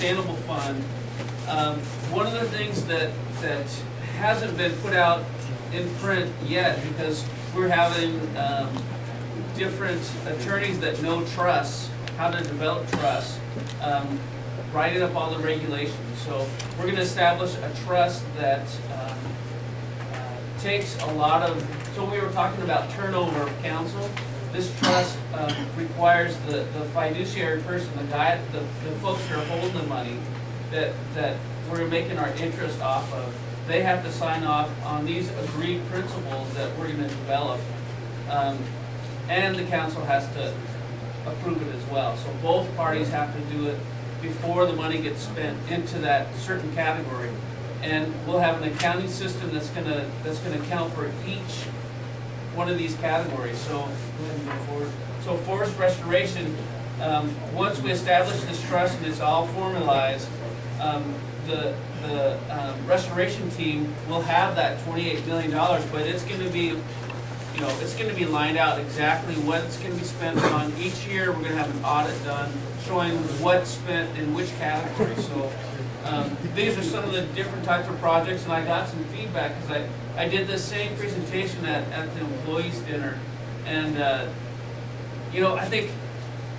sustainable fund. One of the things that hasn't been put out in print yet, because we're having different attorneys that know trusts, how to develop trusts, writing up all the regulations. So we're going to establish a trust that takes a lot of, so we were talking about turnover of counsel. This trust requires the fiduciary person, the folks who are holding the money that we're making our interest off of. They have to sign off on these agreed principles that we're going to develop. And the council has to approve it as well. So both parties have to do it before the money gets spent into that certain category. And we'll have an accounting system that's gonna account for each one of these categories. So go ahead and go forward. So forest restoration, once we establish this trust and it's all formalized, the restoration team will have that $28 million, but it's going to be, it's going to be lined out exactly what it's going to be spent on each year. We're going to have an audit done showing what's spent in which category. So these are some of the different types of projects, and I got some feedback because I did this same presentation at the employees dinner, and I think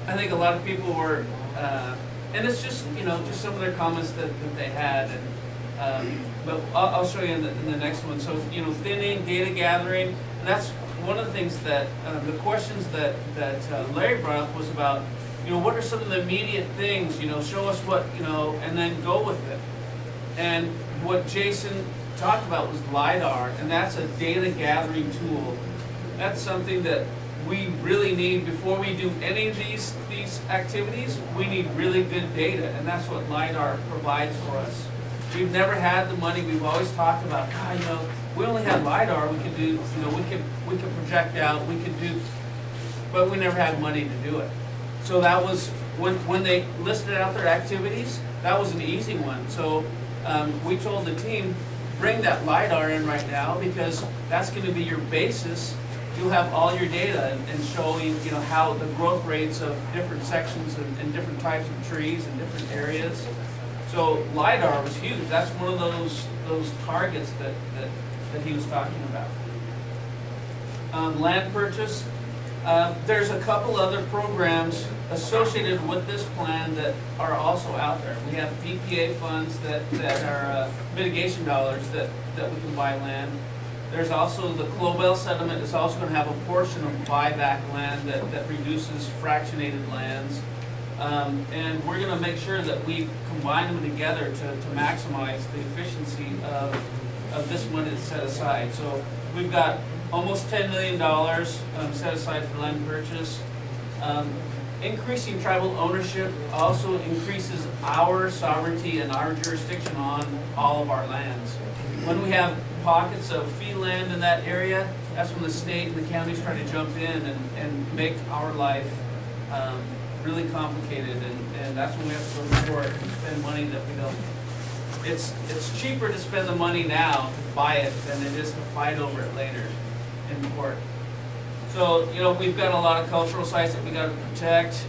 a lot of people were, and it's just just some of their comments that they had, and but I'll show you in the next one. So thinning, data gathering, and that's one of the things that the questions that Larry brought up was about. What are some of the immediate things? Show us what and then go with it. And what Jason talked about was LiDAR, and that's a data gathering tool. That's something that we really need before we do any of these activities. We need really good data, and that's what LiDAR provides for us. We've never had the money. We've always talked about, God, we only had LiDAR. We could do, we could project out. We could do, but we never had money to do it. So that was when they listed out their activities. That was an easy one. So we told the team, bring that LiDAR in right now, because that's going to be your basis. You'll have all your data and showing how the growth rates of different sections and different types of trees and different areas. So LiDAR was huge. That's one of those targets that he was talking about. Land purchase. There's a couple other programs associated with this plan that are also out there. We have PPA funds that are mitigation dollars that we can buy land. There's also the Clobell settlement is also going to have a portion of buyback land that reduces fractionated lands. And we're going to make sure that we combine them together to maximize the efficiency of this money that's set aside. So we've got almost $10 million set aside for land purchase. Increasing tribal ownership also increases our sovereignty and our jurisdiction on all of our lands. When we have pockets of fee land in that area, that's when the state and the counties try to jump in and make our life really complicated, and that's when we have to go to court and spend money that we don't. It's cheaper to spend the money now to buy it than it is to fight over it later in court. So we've got a lot of cultural sites that we got to protect.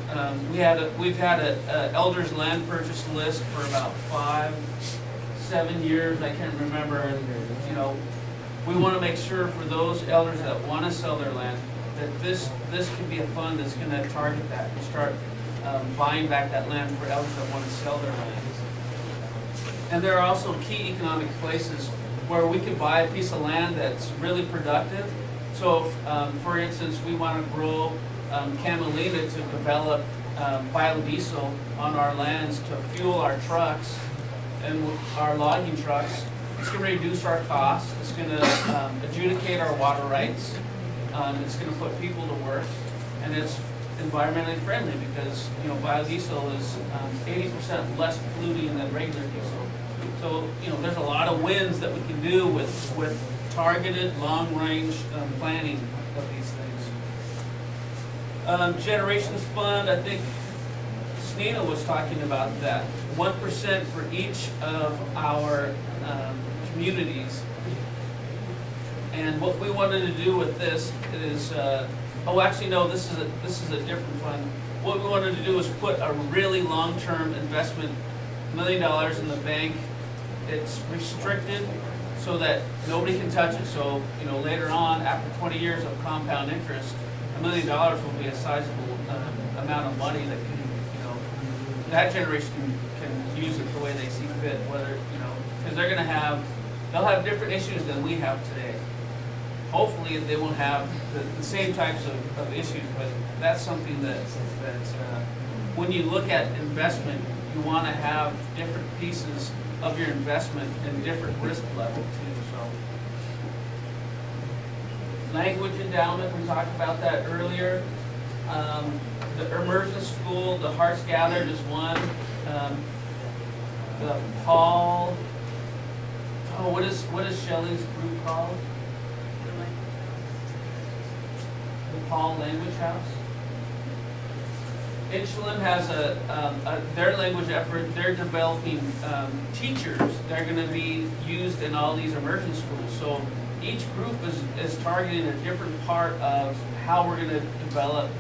We've had a elders land purchase list for about 5-7 years. I can't remember. And we want to make sure for those elders that want to sell their land that this can be a fund that's going to target that and start buying back that land for elders that want to sell their land. And there are also key economic places where we could buy a piece of land that's really productive. So, for instance, we want to grow camelina to develop biodiesel on our lands to fuel our trucks and our logging trucks. It's going to reduce our costs. It's going to adjudicate our water rights. It's going to put people to work, and it's environmentally friendly because biodiesel is 80% less polluting than regular diesel. So there's a lot of wins that we can do with targeted long-range planning of these things. Generations Fund, I think Snina was talking about that. 1% for each of our communities. And what we wanted to do with this is, oh, actually, no, this is a different fund. What we wanted to do is put a really long-term investment $1 million in the bank, it's restricted so that nobody can touch it. So, you know, later on, after 20 years of compound interest, $1 million will be a sizable amount of money that can, you know, that generation can use it the way they see fit, whether, you know, because they'll have different issues than we have today. Hopefully they won't have the same types of issues, but that's something that's when you look at investment, you want to have different pieces of your investment and different risk level too. So, language endowment, we talked about that earlier. The immersion school, the Hearts Gathered is one. The Paul, what is Shelley's group called? The Paul Language House. Inchelin has their language effort. They're developing teachers. They're going to be used in all these immersion schools. So each group is targeting a different part of how we're going to develop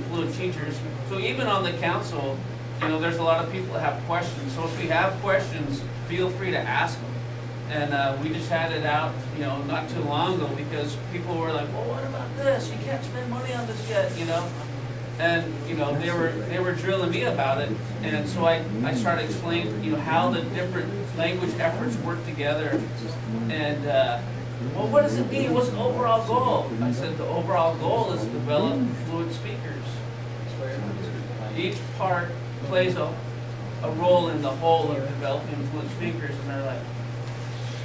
fluent teachers. So even on the council, you know, there's a lot of people that have questions. So if you have questions, feel free to ask them. And we just had it out, you know, not too long ago because people were like, well, what about this? You can't spend money on this yet, you know. And, you know, they were drilling me about it. And so I started explaining, you know, how the different language efforts work together. And, well, what does it mean? What's the overall goal? I said the overall goal is to develop fluent speakers. Each part plays a role in the whole of developing fluent speakers. And they're like,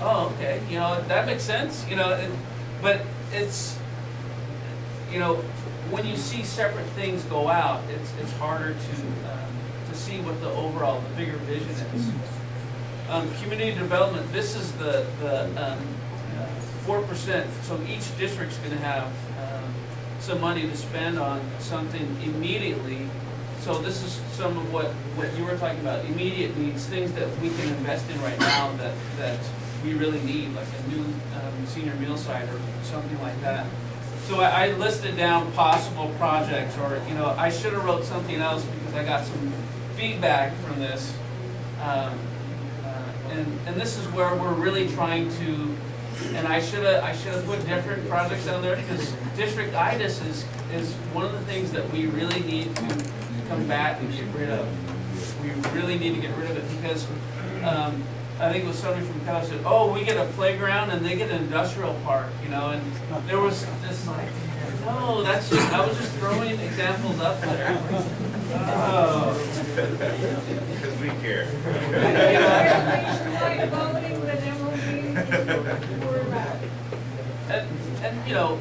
oh, okay, you know, that makes sense, you know, but it's, you know, when you see separate things go out, it's harder to see what the overall, the bigger vision is. Community development, this is the 4%, so each district's going to have some money to spend on something immediately. So this is some of what you were talking about, immediate needs, things that we can invest in right now that we really need, like a new senior meal site or something like that. So I listed down possible projects, or, you know, I should have wrote something else because I got some feedback from this. And this is where we're really trying to, and I should have put different projects down there because districtitis is one of the things that we really need to combat and get rid of. We really need to get rid of it because I think it was somebody from Cal said, oh, we get a playground and they get an industrial park, you know, and there was this like, no, that's just, I was just throwing examples up there. Oh. Because we care. And you know,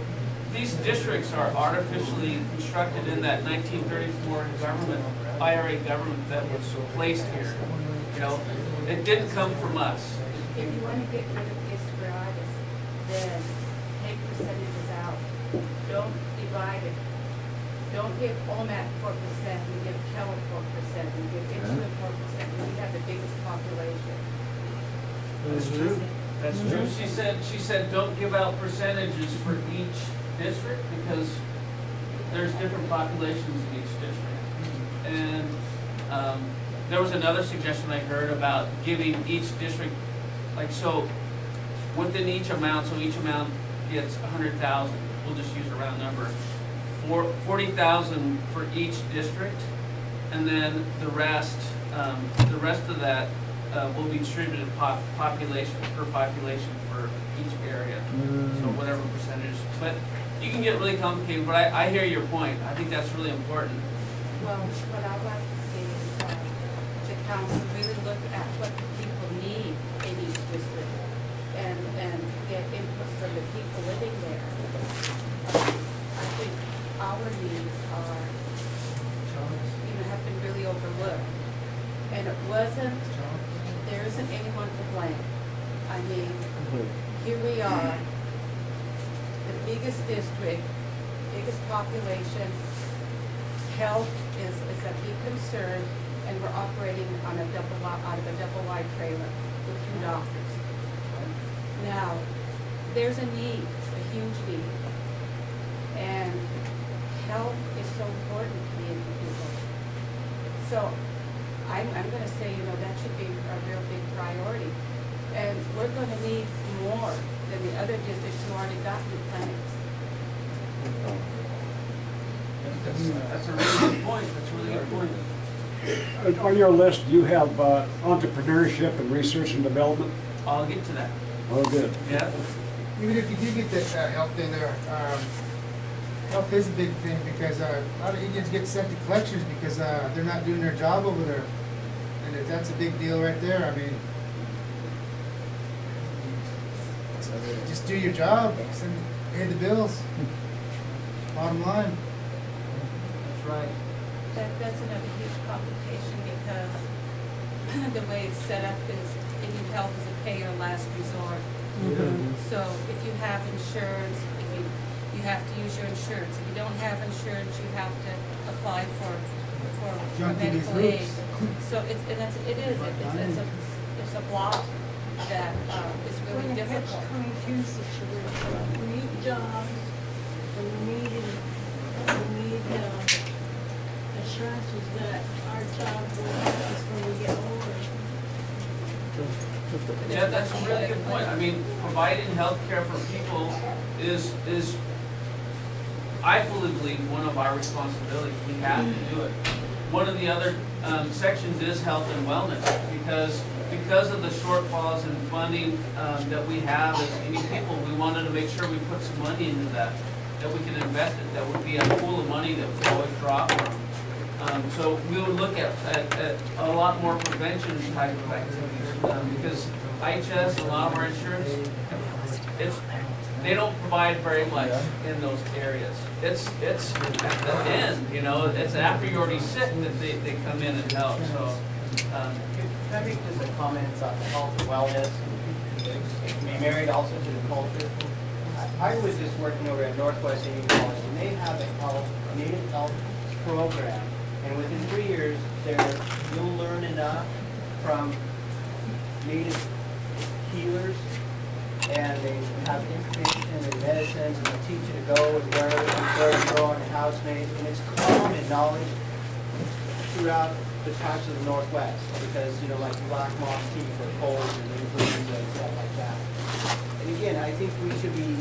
these districts are artificially constructed in that 1934 government, IRA government that was placed here. You know, it didn't come from us. If you want to get rid of districtitis, then take percentages out. Don't divide it. Don't give Omak 4%, we give Keller 4%, we give Inchelin 4%, we have the biggest population. That's true. That's true. She said don't give out percentages for each district because there's different populations in each district. And there was another suggestion I heard about giving each district, like, so within each amount, so each amount gets 100,000. We'll just use a round number. 40,000 for each district, and then the rest of that will be distributed population per population for each area. So whatever percentage. But you can get really complicated. But I hear your point. I think that's really important. Well, what I'd like to see is the council really look at what the people need in each district and get input from the people living there. I think our needs are, have been really overlooked. And it wasn't, there isn't anyone to blame. I mean, here we are, the biggest district, biggest population, health is a big concern, and we're operating on out of a double-wide trailer with 2 doctors. Now, there's a need, a huge need, and health is so important to the people. So I'm going to say, that should That's a really good point, that's a really good point. On your list, do you have entrepreneurship and research and development? I'll get to that. Oh, good. Yeah. Even if you do get that health in there, health is a big thing because a lot of Indians get sent to collections because they're not doing their job over there. And that's a big deal right there. I mean, just do your job, pay the bills. Bottom line. That's right. That's another huge complication because the way it's set up is Indian health is a pay or last resort. So if you have insurance, if you have to use your insurance. If you don't have insurance, you have to apply for medical aid. So it's a block that is really difficult. When it comes to situation, we need jobs, and we need assurances that our job will help us when we get older. Yeah, that's a really good point. I mean, providing health care for people is I fully believe one of our responsibilities. We have to do it. One of the other sections is health and wellness because of the shortfalls in funding that we have as any people. We wanted to make sure we put some money into that we can invest it. That would be a pool of money that we could always draw from. So we would look at a lot more prevention type of activities because IHS, a lot of our insurance, they don't provide very much in those areas. It's at the end, you know, it's after you're already sick that they come in and help. So can I make just a comment on health and wellness? It can be married also to the culture. I was just working over at Northwest Indian College, and they have a native health program. And within 3 years, you'll learn enough from native healers, and they have information and medicines, and they teach you to go and where to go and how it's made. And it's common knowledge throughout the tribes of the Northwest, because, you know, like black moss tea for colds and influenza and stuff like that. And again, I think we should be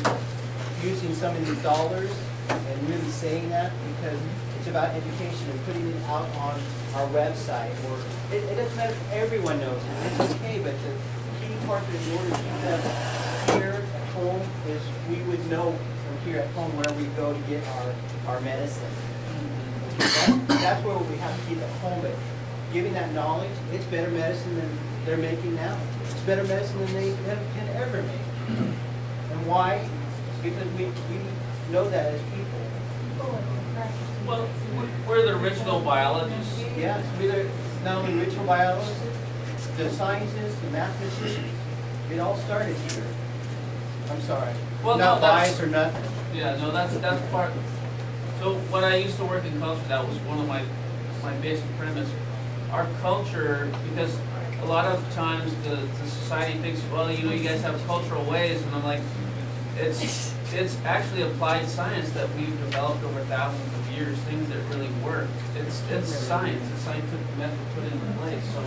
using some of these dollars and really saying that, because it's about education and putting it out on our website. Or it doesn't matter if everyone knows it. It's okay, but the key part that in order to keep that here at home is we would know from here at home where we go to get our medicine. That's where we have to keep it home. But giving that knowledge, it's better medicine than they're making now. It's better medicine than they can ever make. And why? Because we know that as people. well, we're the original biologists. Yes, we're not only original biologists, the scientists, the mathematicians. It all started here. I'm sorry. Well, not no, that's- bias or nothing. Yeah, no, that's part. So when I used to work in culture, that was one of my basic premise. Our culture, because a lot of times the society thinks, well, you know, you guys have cultural ways, and I'm like, it's actually applied science that we've developed over thousands of years, things that really work. It's science, it's scientific method put into place. So,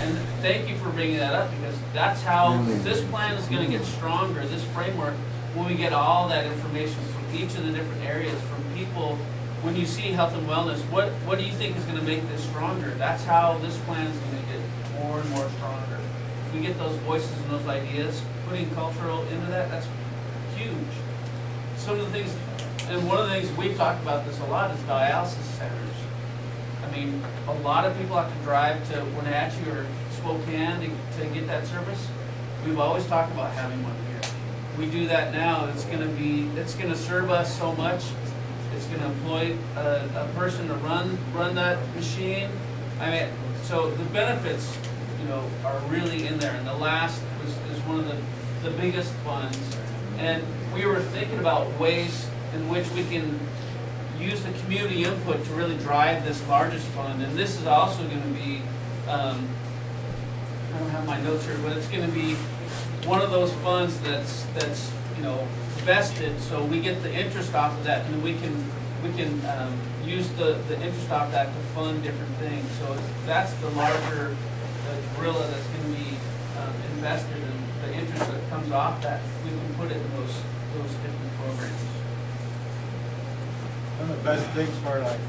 and thank you for bringing that up, because that's how this plan is going to get stronger. This framework, when we get all that information from each of the different areas, from people. When you see health and wellness, what do you think is going to make this stronger? That's how this plan is going to get more and more stronger. If we get those voices and those ideas, putting cultural into that, that's huge. Some of the things, and one of the things we've talked about this a lot is dialysis centers. I mean, a lot of people have to drive to Wenatchee or Spokane to get that service. We've always talked about having one here. We do that now. It's going to serve us so much. It's going to employ a person to run that machine. I mean, so the benefits, you know, are really in there. And the last is one of the biggest funds. And we were thinking about ways in which we can use the community input to really drive this largest fund. And this is also going to be, I don't have my notes here, but it's going to be one of those funds that's you know, vested, so we get the interest off of that, and we can use the interest off that to fund different things. So that's the larger gorilla that's going to be invested, and the interest that comes off that we can put it in those different programs. One of the best things for like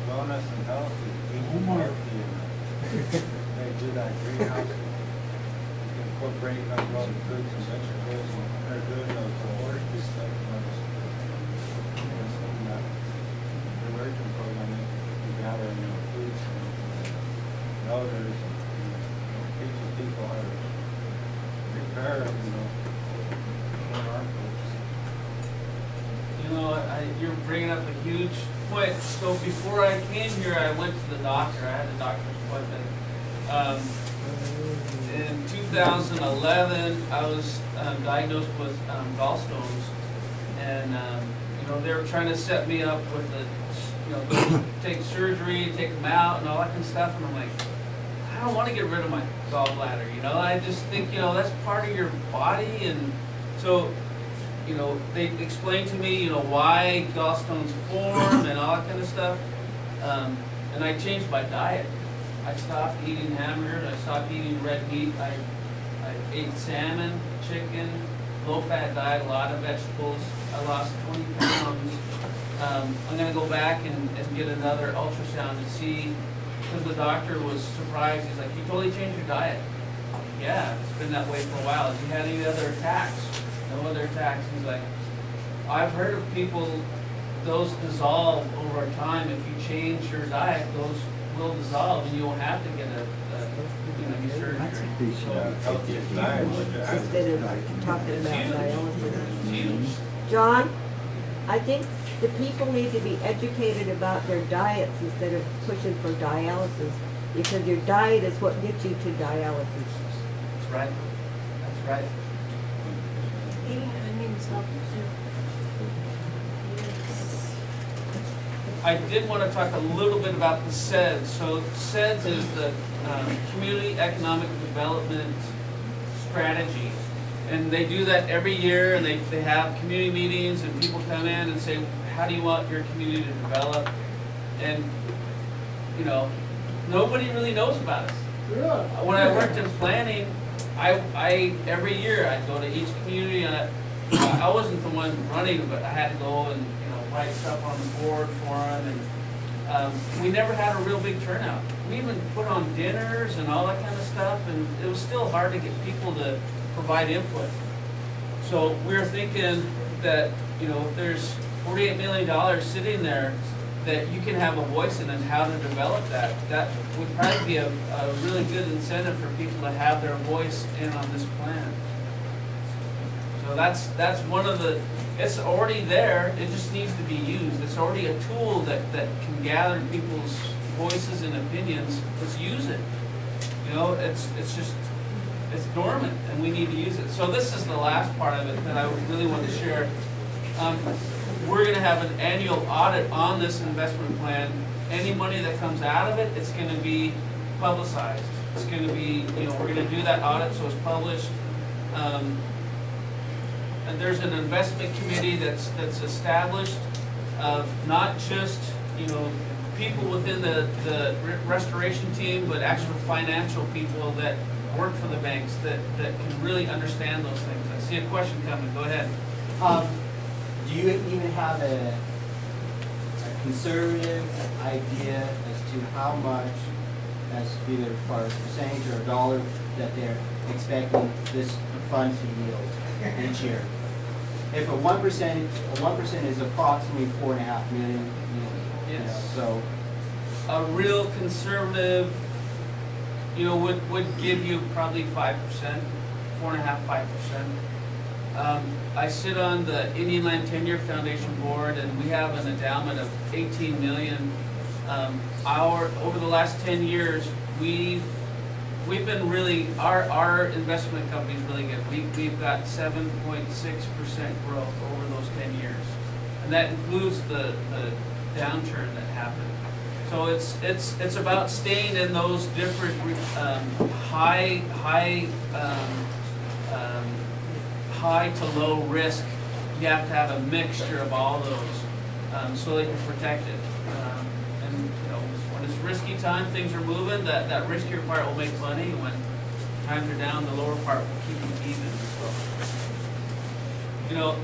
wellness and health is eating healthy and they do that greenhouse. You can incorporate like all the fruits and vegetables and they're doing those forestry stuff. The emerging program, you gather fruits and elders and teaching people how to repair, You're bringing up a huge point. So before I came here, I went to the doctor. I had a doctor's appointment. In 2011, I was diagnosed with gallstones, and they were trying to set me up with take surgery, take them out, and all that kind of stuff. And I'm like, I don't want to get rid of my gallbladder. I just think that's part of your body, and so. They explained to me, why gallstones form and all that kind of stuff. And I changed my diet. I stopped eating hamburgers. I stopped eating red meat. I ate salmon, chicken, low-fat diet, a lot of vegetables. I lost 20 pounds. I'm going to go back and get another ultrasound to see, because the doctor was surprised. He's like, you totally changed your diet. Yeah, it's been that way for a while. Have you had any other attacks? No other attacks. He's like, I've heard of people, those dissolve over time. If you change your diet, those will dissolve and you won't have to get a surgery. Instead of talking about dialysis. It's huge. John, I think the people need to be educated about their diets instead of pushing for dialysis, because your diet is what gets you to dialysis. That's right. That's right. I did want to talk a little bit about the CEDS. So CEDS is the Community Economic Development Strategy. And they do that every year, and they have community meetings, and people come in and say, how do you want your community to develop? And, nobody really knows about it. Yeah. When I worked in planning, I every year I'd go to each community, and I wasn't the one running, but I had to go and write stuff on the board for them, and we never had a real big turnout. We even put on dinners and all that kind of stuff, and it was still hard to get people to provide input. So we were thinking that if there's $48 million sitting there, that you can have a voice in and how to develop that. That would probably be a really good incentive for people to have their voice in on this plan. So that's one of the, it's already there, it just needs to be used. It's already a tool that can gather people's voices and opinions. Let's use it. It's dormant and we need to use it. So this is the last part of it that I really want to share. We're going to have an annual audit on this investment plan. Any money that comes out of it, it's going to be publicized. It's going to be, we're going to do that audit so it's published. And there's an investment committee that's established of not just, people within the restoration team, but actual financial people that work for the banks that can really understand those things. I see a question coming. Go ahead. Do you even have a conservative idea as to how much, as either for a percentage or a dollar, that they're expecting this fund to yield each year? If a 1% is approximately $4.5 million, Yes. So A real conservative, would give you probably 5%, 4.5%, 5%. I sit on the Indian Land Tenure Foundation board, and we have an endowment of $18 million. Over the last 10 years, we've been really, our investment company's really good. We've got 7.6% growth over those 10 years, and that includes the downturn that happened. So it's about staying in those different high to low risk. You have to have a mixture of all those so that you're protected. And when it's risky time, things are moving. That riskier part will make money. When times are down, the lower part will keep you even. So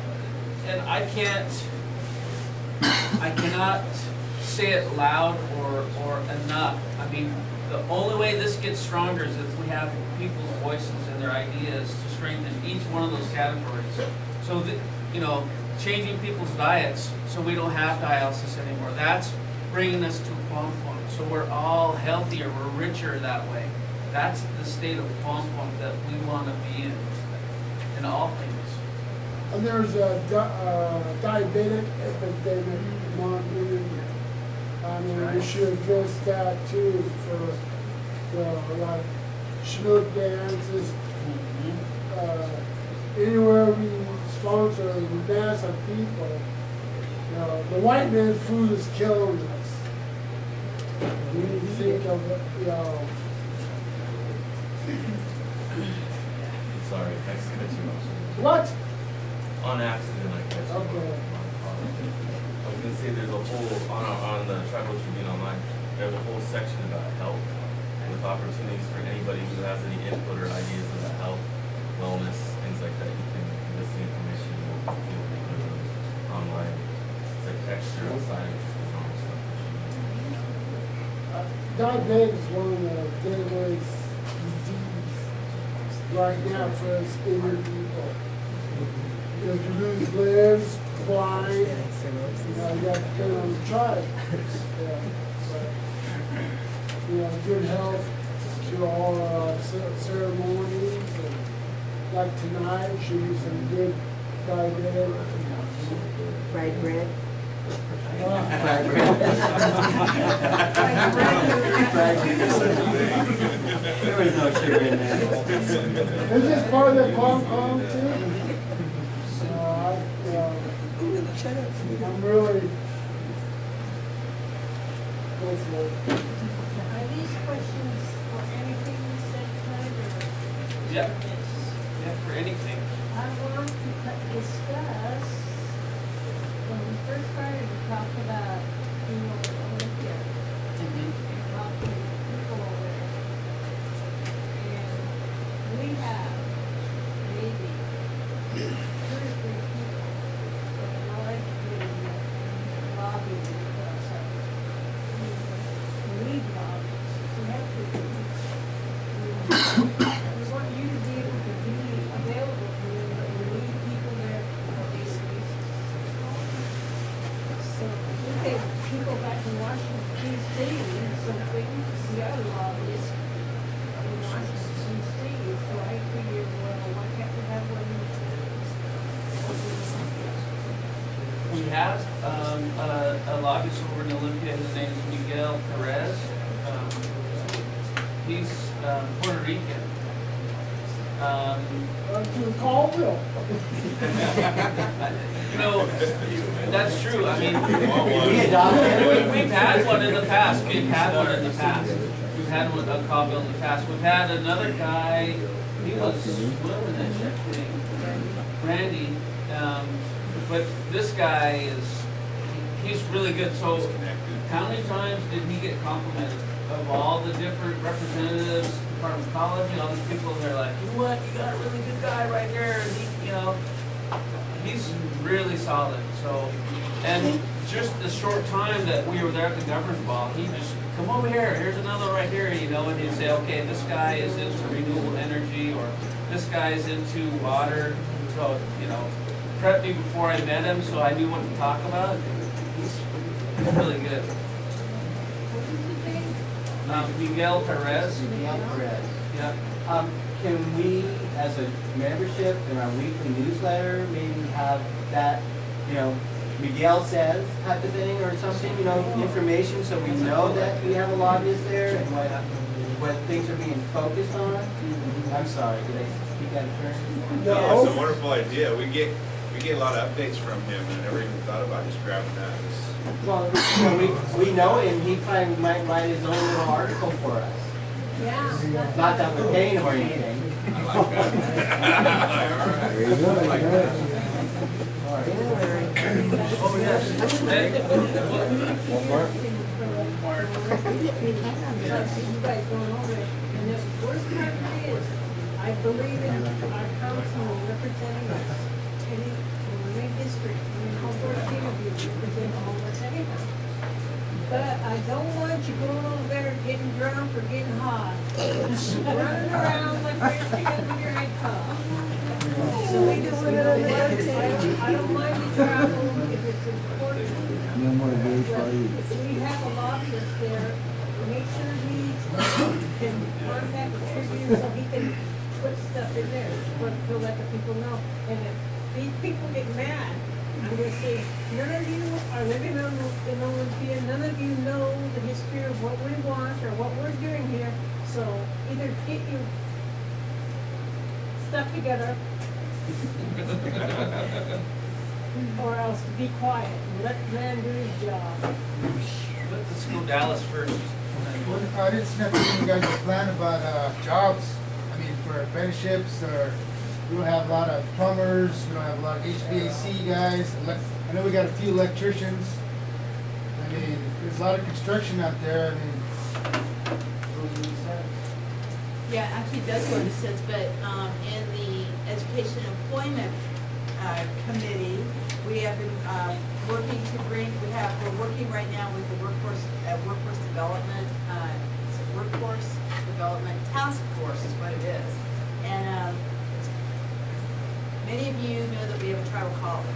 and I can't. I cannot say it loud or enough. I mean, the only way this gets stronger is if we have people's voices and their ideas to strengthen each one of those categories. So that, you know, changing people's diets so we don't have dialysis anymore. That's bringing us to a plumb point. So we're all healthier, we're richer that way. That's the state of plumb point that we want to be in all things. And there's a diabetic epidemic among women. I mean, we should address that too for like schnook dances. Anywhere we sponsor the mass of people, you know, the white man's food is killing us. We need to think of it, you know. Sorry, I cut you off. What? On accident, I cut you Okay. off. I was gonna say there's a whole, on the Tribal Tribune online, there's a whole section about health with opportunities for anybody who has any input or ideas about health, wellness, things like that. You can listen to information online. It's like extra outside of the normal stuff. Diabetes is one of the deadliest diseases right now for us senior people. Because you lose limbs, blind, you know, you have to get on the chart. Yeah. But, you know, good health to all our ceremonies. And like tonight, should be some good diabetic. Fried bread. Fried There was no sugar in there. Is this part of the Hong Kong too? I'm really hopeful. Are these questions for anything you said tonight, or? Yeah. Yeah, for anything. I want to discuss, when we first started to talk about, you know, Olympia, and talk to people over there. And we have maybe 2 or 3 people that are well educated and lobbying for ourselves. We need lobbyists, we have to. We want you to be able to be available to you, but we need people there on a daily basis. So we have people back in Washington, D.C. and something, we are lobbyists in Washington, D.C. So I figured, well, why can't we have one? We have a lobbyist over in Olympia. His name is Miguel Perez. He's Puerto Rican. To Colville. You know, that's true. I mean, We adopted. we've had one in the past. We've had one in the past. We've had one, a Colville in the past. We've had another guy. He was what was that shit thing? Randy. But this guy he's really good. So how many times did he get complimented of all the different representatives from college and all these people? They're like, you know what, you got a really good guy right here. And he, you know, he's really solid. So, and just the short time that we were there at the governor's ball, he just, come over here, here's another right here, you know, and he'd say, okay, this guy is into renewable energy, or this guy is into water. So, you know, prepped me before I met him, so I knew what to talk about. He's really good. Miguel Perez. Miguel Perez. Yeah. Can we, as a membership in our weekly newsletter, maybe have that, you know, Miguel says type of thing or something, you know, information so we know that we have a lobbyist there and what things are being focused on? I'm sorry, did I speak out of turn? Yeah, it's a wonderful idea. We get a lot of updates from him, and I never even thought about just grabbing that. Well, you know, we know him, he probably might write his own little article for us. Yeah. Not that we're paying him or anything. I like that. Very good. I like that. Oh, yes. One more. You guys going over it. And the worst part of it is, I believe in our council representing us. Any, when we make history. I mean, all 14 of you represent all of us anyhow. But I don't want you going over there getting drunk or getting hot. Running around like you're together with your head cut. So we just, I don't mind the travel if it's important. No more days But for you. if we have a lobbyist there, make sure he can contact the Tribune so he can put stuff in there to let the people know. And if these people get mad, I'm gonna say, none of you are living in Olympia, none of you know the history of what we want or what we're doing here. So either get your stuff together or else be quiet and let the man do his job. Let's go Dallas first. I didn't see nothing you guys plan about jobs. I mean, for apprenticeships, or we don't have a lot of plumbers, we don't have a lot of HVAC guys. I know we got a few electricians. I mean, there's a lot of construction out there. I mean, Yeah, actually it does go into sense, but in the Education and Employment Committee, we have been working to bring, we're working right now with the workforce development, workforce development task force is what it is. And many of you know that we have a tribal college.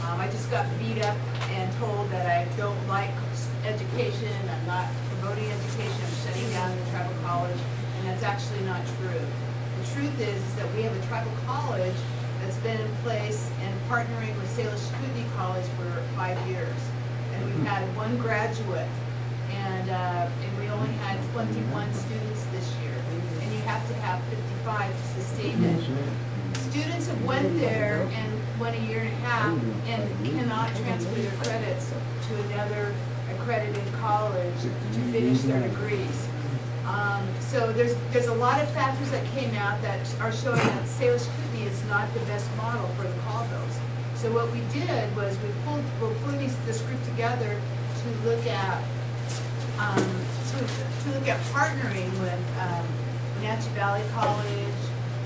I just got beat up and told that I don't like education, I'm not promoting education, I'm shutting down the tribal college, and that's actually not true. The truth is that we have a tribal college that's been in place and partnering with Salish Community College for 5 years. And we've had one graduate, and we only had 21 students this year. And you have to have 55 to sustain it. Students have went there and went a year and a half and cannot transfer their credits to another accredited college to finish their degrees. So there's a lot of factors that came out that are showing that Salish Kootenai is not the best model for the Colvilles. So what we did was we're putting this group together to look at partnering with Wenatchee Valley College,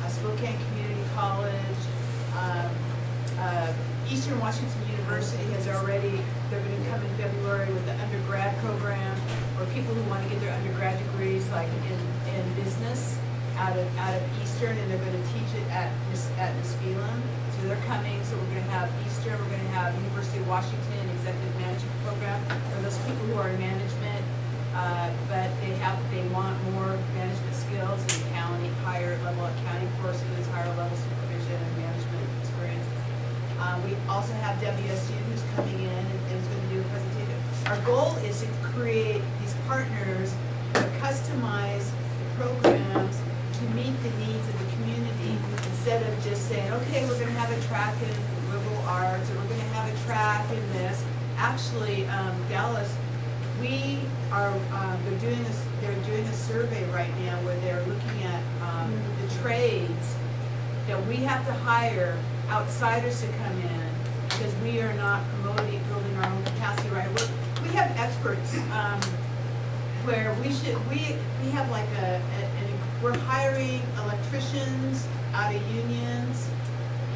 Spokane Community College, Eastern Washington University they're going to come in February with the undergrad program, or people who want to get their undergrad degrees like in business out of Eastern, and they're going to teach it at Nispelem. So they're coming, so we're going to have Eastern, we're going to have University of Washington Executive Management Program for those people who are in management, but they want more management skills and accounting, higher level accounting courses, higher level supervision and management experience. We also have WSU who's coming in and is going to do a presentation. Our goal is to create these partners that customize the programs to meet the needs of the community, instead of just saying, okay, we're going to have a track in liberal arts, or we're going to have a track in this. Actually, Dallas, they're doing a survey right now where they're looking at the trades that we have to hire outsiders to come in, because we are not building our own capacity, right? We have experts where we have like we're hiring electricians out of unions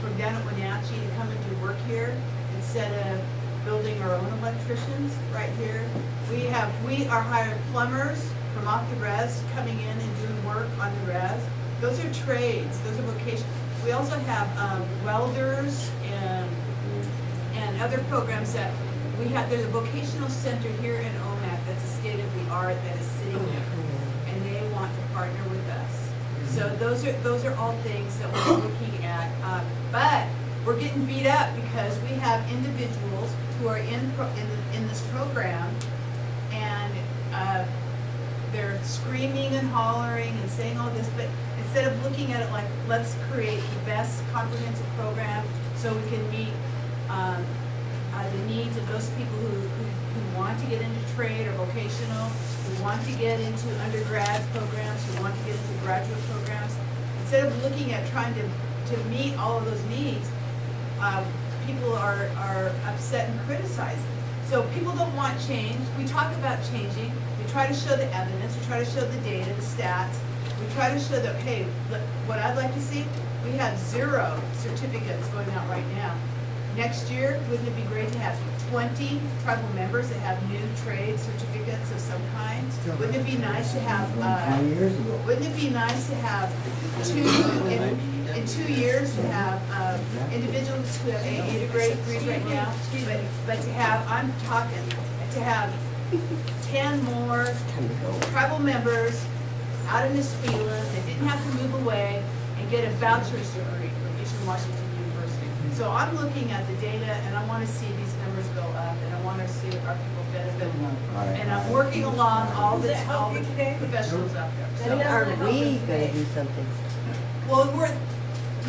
from down at Wenatchee to come and do work here, instead of building our own electricians right here. We are hiring plumbers from off the res coming in and doing work on the res. Those are trades, those are vocations. We also have welders and other programs that we have. There's a vocational center here in Omak that's a state of the art that is sitting there, and they want to partner with us. So those are all things that we're looking at. But we're getting beat up because we have individuals who are in this program, and they're screaming and hollering and saying all this, but instead of looking at it like, let's create the best comprehensive program so we can meet the needs of those people who want to get into trade or vocational, who want to get into undergrad programs, who want to get into graduate programs. Instead of looking at trying to meet all of those needs, people are upset and criticizing. So people don't want change. We talk about changing. We try to show the evidence. We try to show the data, the stats. We try to show that, hey, look, what I'd like to see, we have 0 certificates going out right now. Next year, wouldn't it be great to have 20 tribal members that have new trade certificates of some kind? Wouldn't it be nice to have, wouldn't it be nice to have in 2 years to have individuals who have AA degrees right now, but to have, I'm talking, to have 10 more tribal members out in Espila that didn't have to move away and get a bachelor's degree from Eastern Washington University. So I'm looking at the data and I want to see these numbers go up and I want to see our people benefit. And I'm working along all the professionals out there. So are we gonna do something? Well,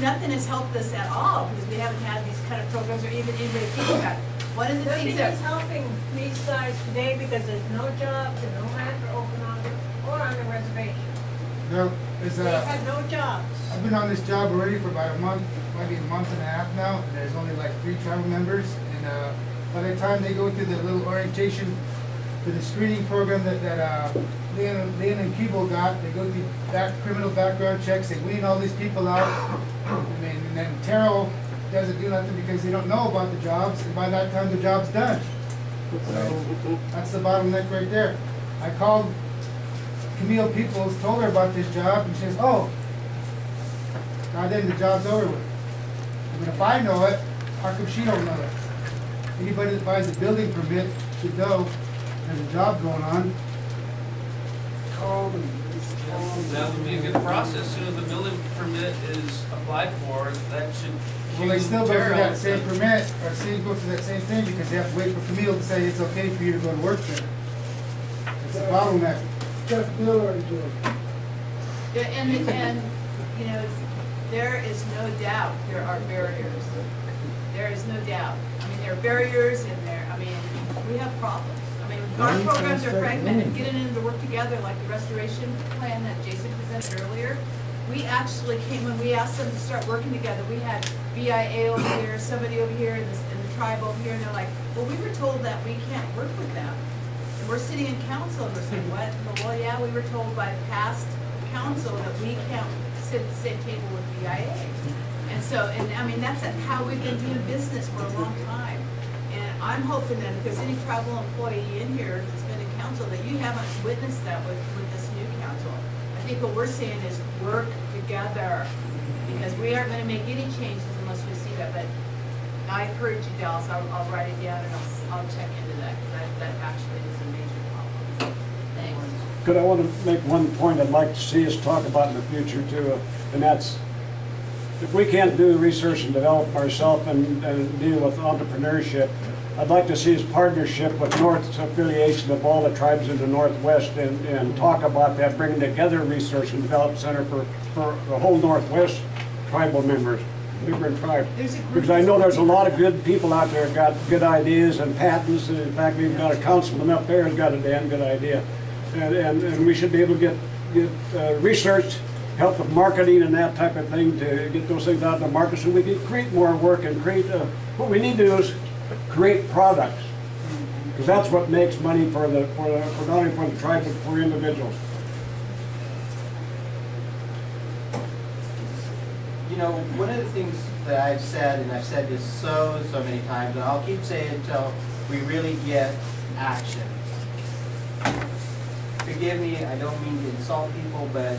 nothing has helped us at all because we haven't had these kind of programs or even anybody thinking about it. One of the things that Nothing is helping these guys today because there's no jobs and no land for open on the, or on the reservation. No, They have no jobs. I've been on this job already for about a month, maybe a month and a half now, and there's only like 3 tribal members, and by the time they go through the little orientation to the screening program that Leon and Kibo got, they go through criminal background checks, they wean all these people out, I mean, and then Terrell doesn't do nothing because they don't know about the jobs, and by that time the job's done. So that's the bottleneck right there. I called Camille Peoples, told her about this job, and she says, oh, now then the job's over with. But if I know it, how come she don't know it? Anybody that buys a building permit should know there's a job going on. That would be a good process. As soon as the building permit is applied for, that should. Well, they still go through that same permit, or go through that same thing, because they have to wait for Camille to say it's okay for you to go to work there. It's a bottleneck. Just Bill or Joe. Yeah, and you know, there is no doubt there are barriers. There is no doubt. I mean, there are barriers in there. I mean, we have problems. I mean, our programs are fragmented. Getting them to work together, like the restoration plan that Jason presented earlier. We actually came, when we asked them to start working together, we had BIA over here, somebody over here, and the tribe over here, and they're like, well, we were told that we can't work with them. And we're sitting in council, and we're saying, what? Well, yeah, we were told by past council that we can't sit at the same table with BIA. And so, and I mean, that's how we've been doing business for a long time. And I'm hoping that if there's any tribal employee in here that's been in council, that you haven't witnessed that with this new council. I think what we're saying is work together, because we aren't going to make any changes unless we see that. But I encourage you, Dallas, I'll write it down and I'll check into that, because that actually is a major problem. Thanks. Good, I want to make one point I'd like to see us talk about in the future too, and that's if we can't do research and develop ourselves and deal with entrepreneurship, I'd like to see his partnership with North's affiliation of all the tribes in the Northwest and talk about that, bringing together Research and Development Center for the whole Northwest tribal members, different tribes. Because I know there's a lot of good people out there got good ideas and patents, and in fact we've got a councilman up there who's got a damn good idea. And we should be able to get research, help with marketing and that type of thing to get those things out in the market so we can create more work and create, what we need to do is create products, because that's what makes money for not only for the tribe but for individuals. You know, one of the things that I've said, and I've said this so many times, and I'll keep saying it until we really get action. Forgive me, I don't mean to insult people, but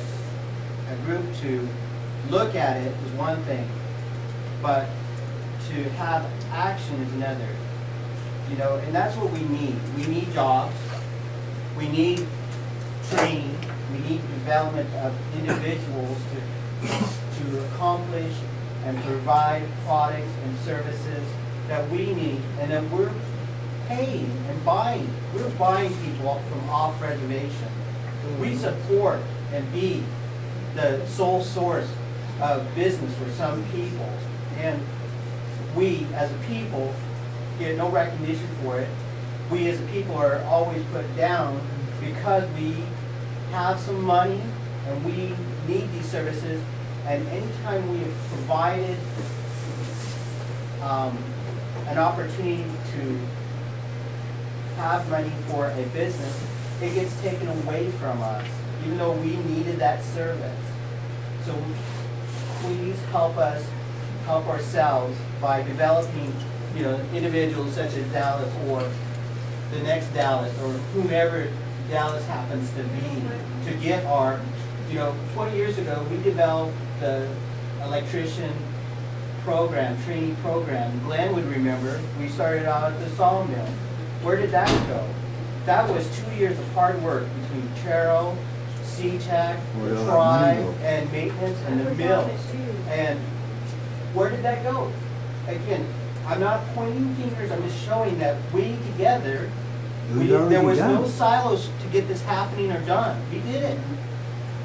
a group to look at it is one thing, but to have action is another. You know, and that's what we need. We need jobs. We need training. We need development of individuals to accomplish and provide products and services that we need, and that we're paying and buying. We're buying people from off reservation. We support and be the sole source of business for some people, and we as a people get no recognition for it. We as a people are always put down because we have some money and we need these services, and anytime we have provided an opportunity to have money for a business, it gets taken away from us, even though we needed that service. So please help us help ourselves by developing you know, individuals such as Dallas or the next Dallas or whomever Dallas happens to be to get our, you know, 20 years ago, we developed the electrician program, training program. Glenn would remember, we started out at the sawmill. Where did that go? That was 2 years of hard work between Charo, C-Tech, the tribe, and maintenance and the mill. And where did that go? Again, I'm not pointing fingers, I'm just showing that we together, there was no silos to get this happening or done. We did it.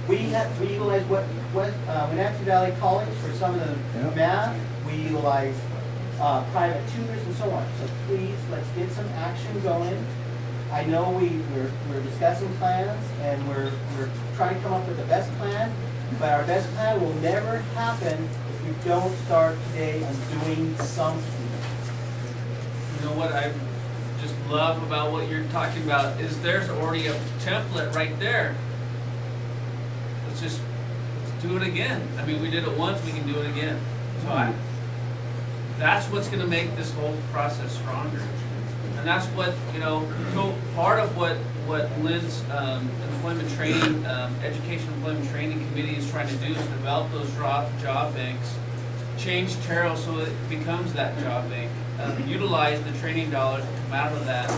We utilized what Wenatchee Valley College for some of the math. We utilized private tutors and so on. So please, let's get some action going. I know we're discussing plans and we're trying to come up with the best plan, but our best plan will never happen if we don't start today on doing something. You know what I just love about what you're talking about is there's already a template right there. Let's do it again. I mean, we did it once, we can do it again. So that's what's going to make this whole process stronger. And that's what, you know, so part of what Lynn's employment training, education employment training committee is trying to do is develop those job banks, change Terrell so it becomes that job bank, utilize the training dollars that come out of that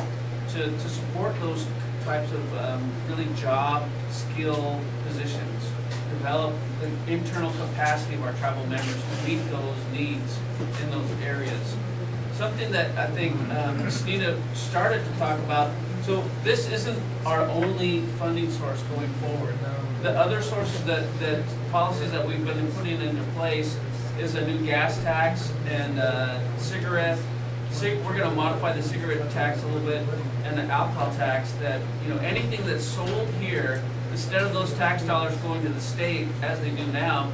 to support those types of really job skill positions, develop the internal capacity of our tribal members to meet those needs in those areas. Something that I think Stina started to talk about, so this isn't our only funding source going forward. The other sources that policies that we've been putting into place is a new gas tax and we're going to modify the cigarette tax a little bit and the alcohol tax that, you know, anything that's sold here, instead of those tax dollars going to the state as they do now,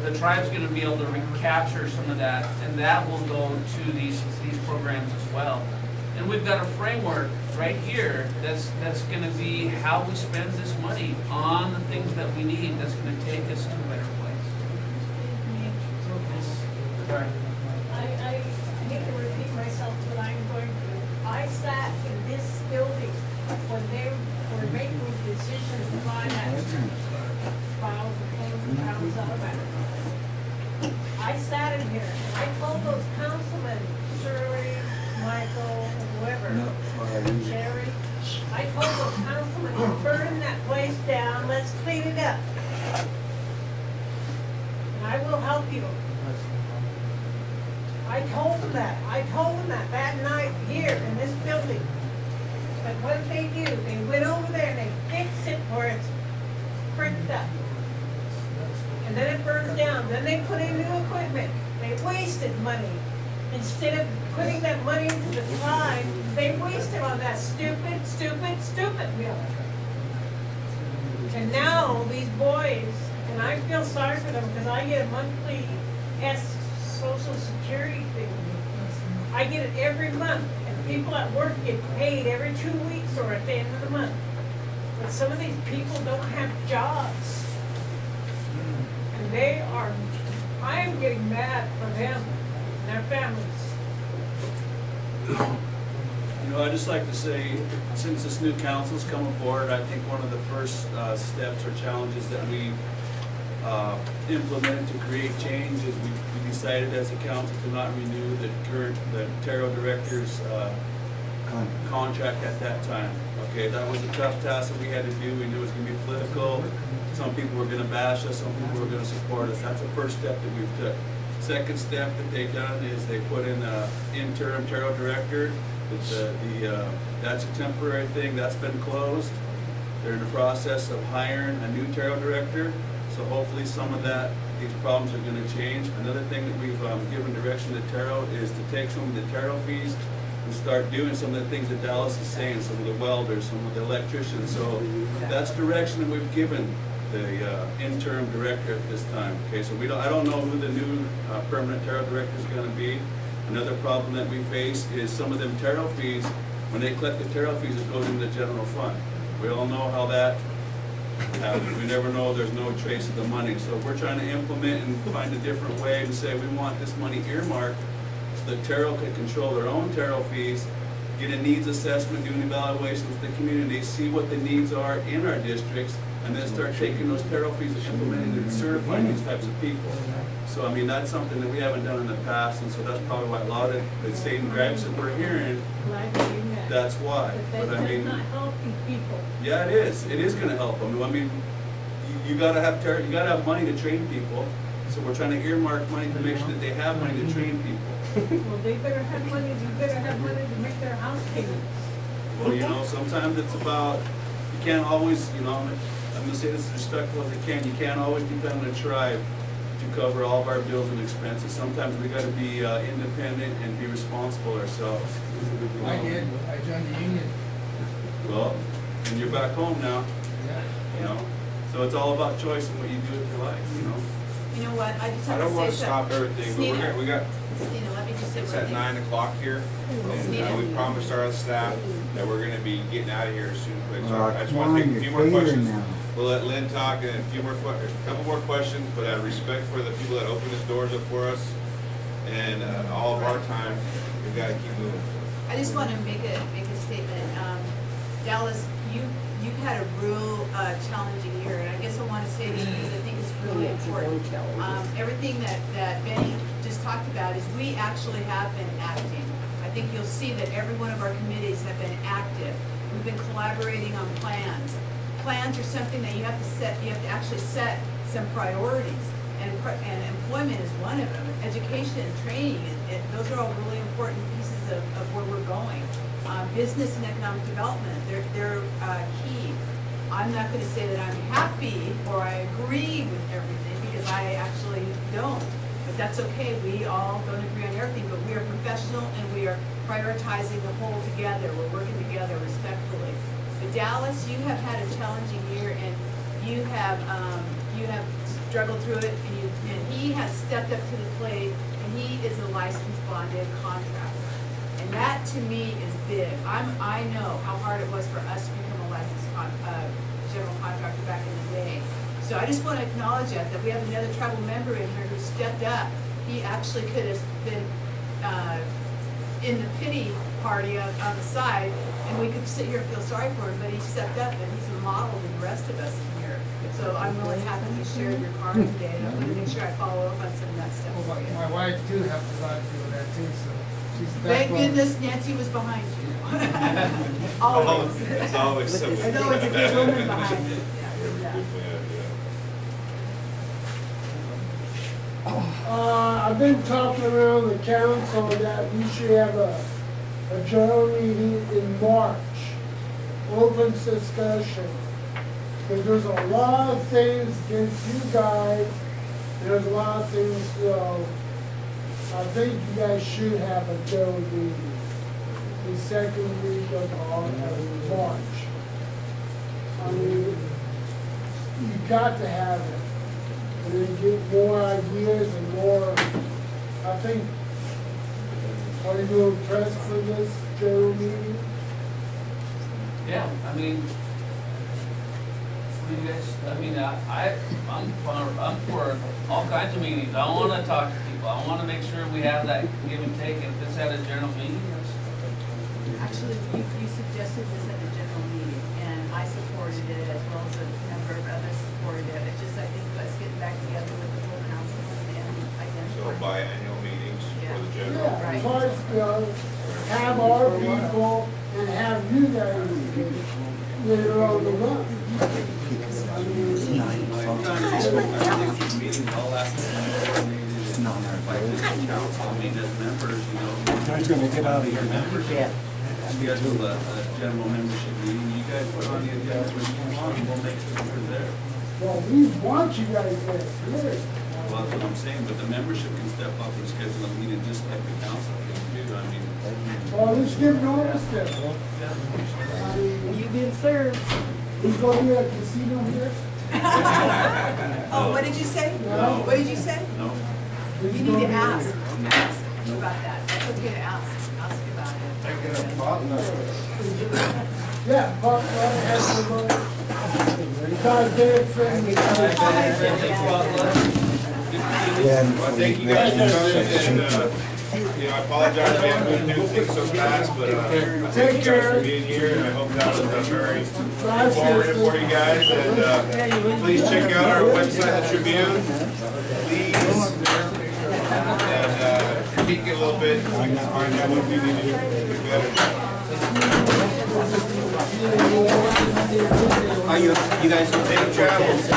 the tribe's going to be able to recapture some of that, and that will go to these programs as well. And we've got a framework right here that's going to be how we spend this money on the things that we need. That's going to take us to a better place. Sorry. I hate to repeat myself, but I'm going to. I sat in this building when they were making decisions to buy that file the closing pounds out of that. I sat in here and I told those councilmen, Shirley, Michael, whoever, Sherry, I told those councilmen, burn that place down, let's clean it up. And I will help you. I told them that. I told them that night here in this building. But what did they do? They went over there and they fixed it where it's bricked up. And then it burns down. Then they put in new equipment. They wasted money. Instead of putting that money into the tribe, they wasted on that stupid bill. And now these boys, and I feel sorry for them because I get a monthly Social Security thing. I get it every month, and people at work get paid every 2 weeks or at the end of the month. But some of these people don't have jobs. And I am getting mad for them and their families. You know, I'd just like to say, since this new council's come aboard, I think one of the first steps or challenges that we implemented to create change is we decided as a council to not renew the Taro director's contract at that time. Okay, that was a tough task that we had to do. We knew it was going to be political. Some people were going to bash us, some people were going to support us. That's the first step that we've took. Second step that they've done is they put in an interim Taro director. That's a temporary thing. That's been closed. They're in the process of hiring a new Taro director. So hopefully some of these problems are going to change. Another thing that we've given direction to Taro is to take some of the Taro fees and start doing some of the things that Dallas is saying, some of the welders, some of the electricians. So that's direction that we've given the interim director at this time. Okay, so I don't know who the new permanent Taro director is going to be. Another problem that we face is some of them Taro fees, when they collect the Taro fees, it goes into the general fund. We all know how that happens. We never know, there's no trace of the money. So we're trying to implement and find a different way to say we want this money earmarked the Terrell can control their own Terrell fees, get a needs assessment, do an evaluation with the community, see what the needs are in our districts, and then start taking those Terrell fees and implementing and certifying these types of people. So, I mean, that's something that we haven't done in the past, and so that's probably why a lot of the same gripes that we're hearing, Glad to hear that. that's why. But But I that's mean, not helping people. yeah, it is. It is gonna help them. I mean, you gotta have money to train people. So we're trying to earmark money to make sure that they have money to train people. Well, they better have money, you better have money to make their house payments. Well, you know, sometimes it's about, you can't always, you know, I'm gonna say this as respectful as I can, you can't always depend on a tribe to cover all of our bills and expenses. Sometimes we gotta be independent and be responsible ourselves. I did, I joined the union. Well, and you're back home now, Yeah. you know? So it's all about choice and what you do with your life, you know? You know what, I just I have to don't want say to stop something. everything, but we got, Stina, let me just say it's one at thing. 9 o'clock here, and we promised our staff that we're gonna be getting out of here as soon as quick. So I just want to take a few more questions. We'll let Lynn talk and a couple more questions, but out of respect for the people that opened these doors up for us and all of our time, we've got to keep moving. I just want to make a statement. Dallas, you've had a real challenging year, and I guess I want to say to you, I think it's really important. Everything that Benny just talked about is we actually have been acting. I think you'll see that every one of our committees have been active. We've been collaborating on plans. Plans are something that you have to actually set some priorities, and employment is one of them. Education and training, those are all really important pieces of where we're going. Business and economic development, they're key. I'm not gonna say that I'm happy or I agree with everything, because I actually don't. But that's okay, we all don't agree on everything, but we are professional and we are prioritizing the whole together. We're working together respectfully. But Dallas, you have had a challenging year, and you have struggled through it, and he has stepped up to the plate, and he is a licensed bonded contractor. And that to me is big. I know how hard it was for us to become a licensed general contractor back in the day. So I just want to acknowledge that we have another tribal member in here who stepped up. He actually could have been in the pity party on the side, and we could sit here and feel sorry for him, but he stepped up, and he's a model to the rest of us here. So I'm really happy you shared your card today, and I'm going to make sure I follow up on some of that stuff Well, for you. my wife too helped a lot with that too, so she's the Thank backbone. goodness Nancy was behind you. Always. It's always something. There's always a good woman behind you. Yeah. I've been talking around the council that we should have a general meeting in March, open discussion. Because there's a lot of things against you guys, and there's a lot of things, so I think you guys should have a general meeting the second week of March. I mean, you got to have it. And then get more ideas and more, I think, are you doing press for this general meeting? Yeah, I mean, what do you guys, I mean, I'm for all kinds of meetings. I wanna talk to people. I wanna make sure we have that give and take. And if this had a general meeting, Actually, you suggested this at the general meeting, and I supported it, as well as a number of others supported it. It's just, I think, us getting back together with the whole council and So identifying. biannual meetings for the general. Yeah, Right. twice, have our people and have you guys get it on the run. I mean, Meetings all last coordinated by district council, I mean, as members, you know. Guys gonna get out of here now. Schedule a general membership meeting, you guys put on the agenda when you want, and we'll make sure we're there. well, we want you guys there, good. Well, that's what I'm saying, but the membership can step up and schedule a meeting just like the council can do, I mean. Well, let's give notice then. I mean, You've been served. he's gonna be at the casino here. Oh, what did you say? No. What did you say? No, He's You need gonna to be ask here. about that. That's okay to ask about it. Yeah, but has to go. Because they're friendly. Good to see you, Well, thank you guys for coming, and, you know, I apologize we had to do things so fast, but, thank you guys for being here, and I hope that was very informative for you guys, and, please check out our website, The Tribune, please, and, peek a little bit, find out what we need to do better. Are you guys will take travels?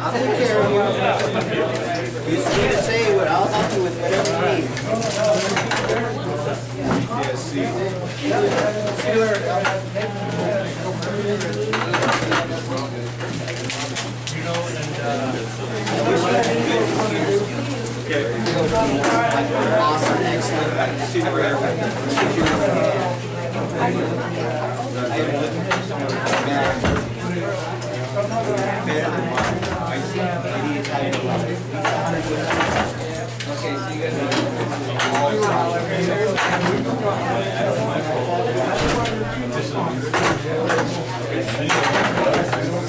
I'll take care of you. You see to say what, I'll help you with whatever you need. Yes, see. Awesome, excellent, super. Okay, so you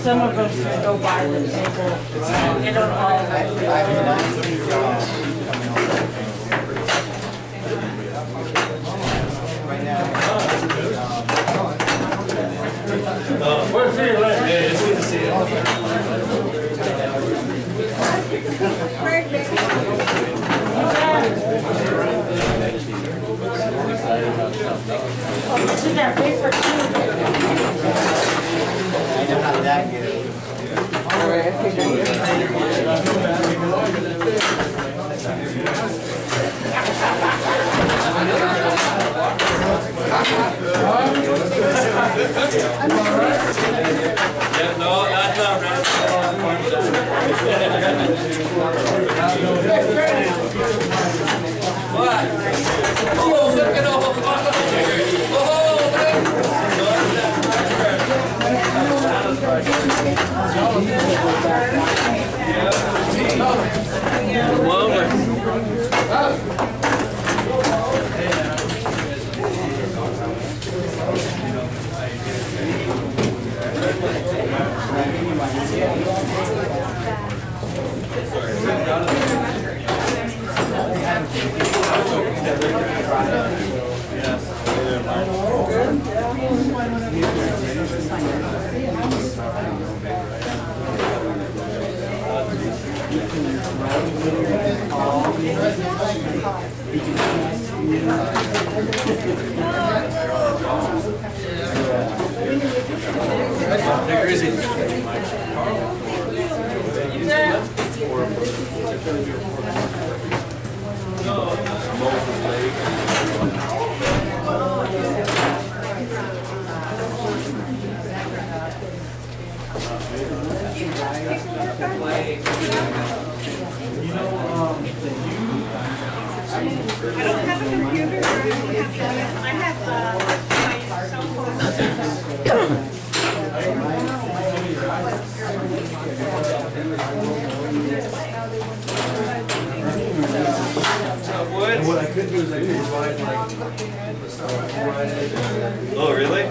Some of them just go by the table. They don't all It's in that paper too. I know how that gets. Yeah, no, that's not right. What? Oh, look at all the Where is it? I don't have a computer, I have my cell phone. What I could do is I could provide like. Oh, really?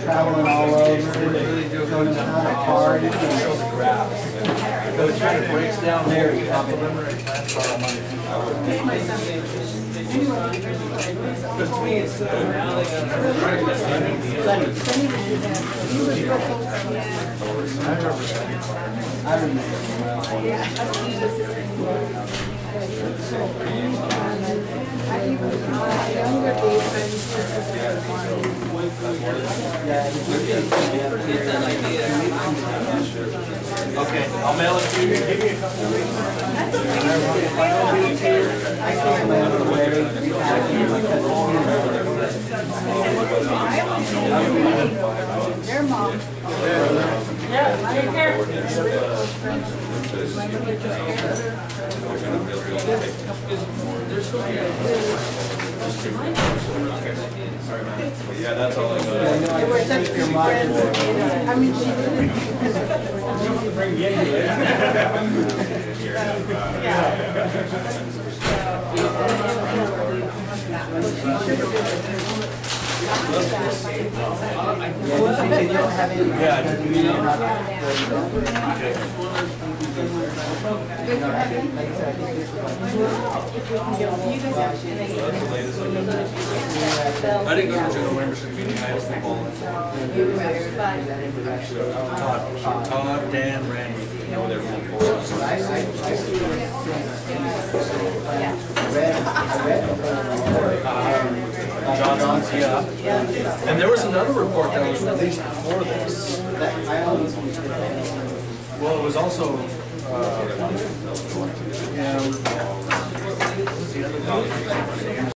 Traveling all over, going out of car, you can show the graphs. So it kind of breaks down there. You have because to me, it's Okay, I'll mail it to you. Give me a couple of weeks. Their mom. Yeah, take care. There's Sorry, man. But yeah, that's all I got. I mean, she didn't. I didn't go to general membership meeting, I was the ball. Todd, Dan, Randy. Johnson's, yeah. And there was another report that was released before this. Well, it was also, yeah, what was the other document?